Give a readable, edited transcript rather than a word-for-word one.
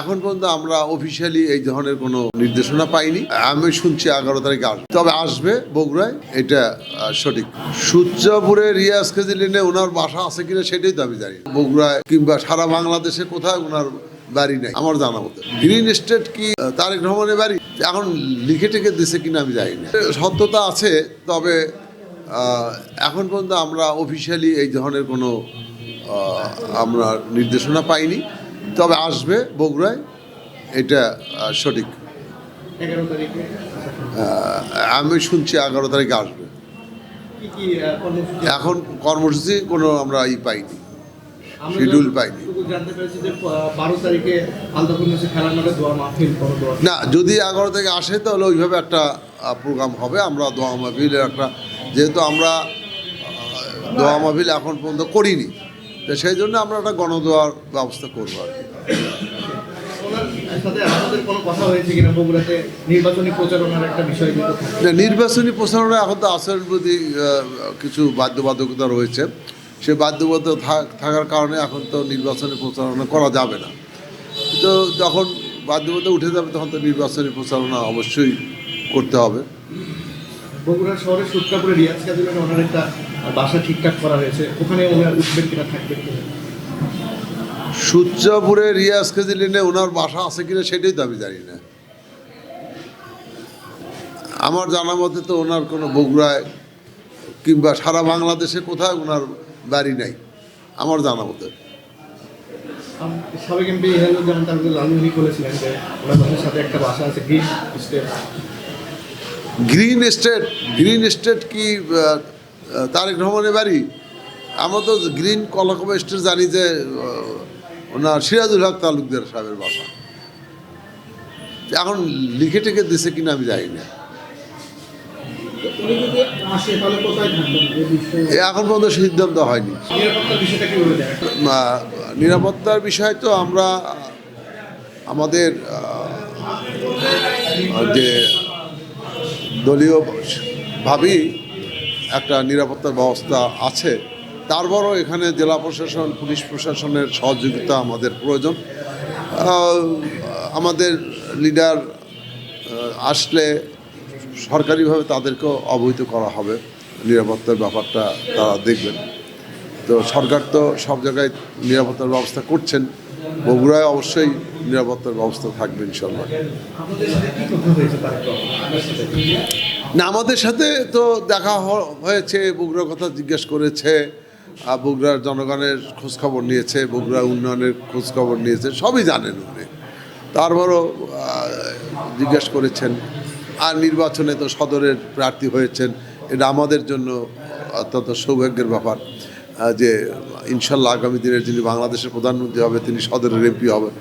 এখন পর্যন্ত আমরা অফিসিয়ালি এই ধরনের কোনো নির্দেশনা পাইনি। আমি শুনছি 11 তারিখে আসবে, তবে আসবে বগুড়ায়, এটা সঠিক। সূর্যপুরে রিয়াজ খেজি লেনে ওনার বাসা আছে কিনা সেটাই তো আমি জানি না। বগুড়ায় কিংবা সারা বাংলাদেশে কোথায় ওনার বাড়ি নেই আমার জানা মতো। গ্রিন এস্টেট কি তারেক রহমানের বাড়ি, এখন লিখে টেকে দিছে কিনা আমি জানি না। সত্যতা আছে, তবে এখন পর্যন্ত আমরা অফিসিয়ালি এই ধরনের কোনো আমরা নির্দেশনা পাইনি, তবে আসবে বগুড়ায়, এটা সঠিক। 11 তারিখে আমি শুনছি 11 তারিখে আসবে। কি কর্মসূচি? এখন কর্মসূচি কোনো আমরা পাইনি, আমরা শিডিউল পাইনি। যতটুকু জানতে পেরেছি যে 12 তারিখে আলতাফুল নসির খেলার মাঠে দোয়া মাহফিল বড় দোয়া। না, যদি 11 থেকে আসে তাহলে ওইভাবে একটা প্রোগ্রাম হবে। আমরা দোয়া মাহফিলের একটা, যেহেতু আমরা দোয়া মাহফিল এখন পর্যন্ত করিনি, তো সেই জন্য আমরা একটা গণদোয়ার ব্যবস্থা করবো আর কি। ওনার সাথে আমাদের কোনো কথা হয়েছে কিনা বগুড়াতে নির্বাচনী প্রচারণার একটা বিষয় যেটা থাকে? না, নির্বাচনী প্রচারণা এখন তো আচরণ প্রতি কিছু বাধ্যবাধকতা রয়েছে। সে বাধ্যবাধকতা থাকার কারণে এখন তো নির্বাচনী প্রচারণা করা যাবে না। তো যখন বাধ্যবাধকতা উঠে যাবে তখন তো নির্বাচনী প্রচারণা অবশ্যই করতে হবে। বগুড়া শহরের সূত্রাপুরে রিয়াজ কাদিলের ওনার একটা বাসা ঠিকঠাক করা হয়েছে, ওখানে ওনার উঠবেন কিনা থাকবেন কিনা? সূর্যপুরে রিয়াজ খেজি লেনে ওনার বাসা আছে কিনা সেটাই তো আমি জানি না। আমার জানা মতে তো ওনার কোনো বগুড়ায় কিংবা সারা বাংলাদেশে কোথায় ওনার বাড়ি নাই আমার জানা মতে। সাবেক এমপি যেমন তার লালুহি বলেছিলেন যে ওনার বাসার সাথে একটা বাসা আছে গ্রিন স্টেট। গ্রিন এস্টেট কি তারেক রহমানের বাড়ি? আমরা তো গ্রিন কলাকবা এস্টেট জানি যে ওনার সিরাজুল হক তালুকদার সাহেবের বাসা। এখন লিখে টেকে দিছে কিনা আমি জানি না। উনি যদি আসে তাহলে কোথায় থাকবেন এই বিষয়ে? এখন পর্যন্ত সিদ্ধান্ত হয়নি। নিরাপত্তার বিষয়টা কিভাবে দেখেন? নিরাপত্তার বিষয় তো আমরা আমাদের যে দলীয়ভাবেই একটা নিরাপত্তার ব্যবস্থা আছে, তারপরও এখানে জেলা প্রশাসন, পুলিশ প্রশাসনের সহযোগিতা আমাদের প্রয়োজন। আমাদের লিডার আসলে সরকারিভাবে তাদেরকেও অবহিত করা হবে, নিরাপত্তার ব্যাপারটা তারা দেখবেন। তো সরকার তো সব জায়গায় নিরাপত্তার ব্যবস্থা করছেন, বগুড়ায় অবশ্যই নিরাপত্তার ব্যবস্থা থাকবে ইনশাল্লাহ। আপনাদের সাথে কি কথা হয়েছে তার না, আমাদের সাথে তো দেখা হয়েছে, বগুড়ার কথা জিজ্ঞেস করেছে, বগুড়ার জনগণের খোঁজখবর নিয়েছে, বগুড়ার উন্নয়নের খোঁজখবর নিয়েছে, সবই জানেন উনি। তারপরও জিজ্ঞেস করেছেন। আর নির্বাচনে তো সদরের প্রার্থী হয়েছেন, এটা আমাদের জন্য অত্যন্ত সৌভাগ্যের ব্যাপার যে ইনশাল্লাহ আগামী দিনের যিনি বাংলাদেশের প্রধানমন্ত্রী হবে তিনি সদরের এমপি হবেন।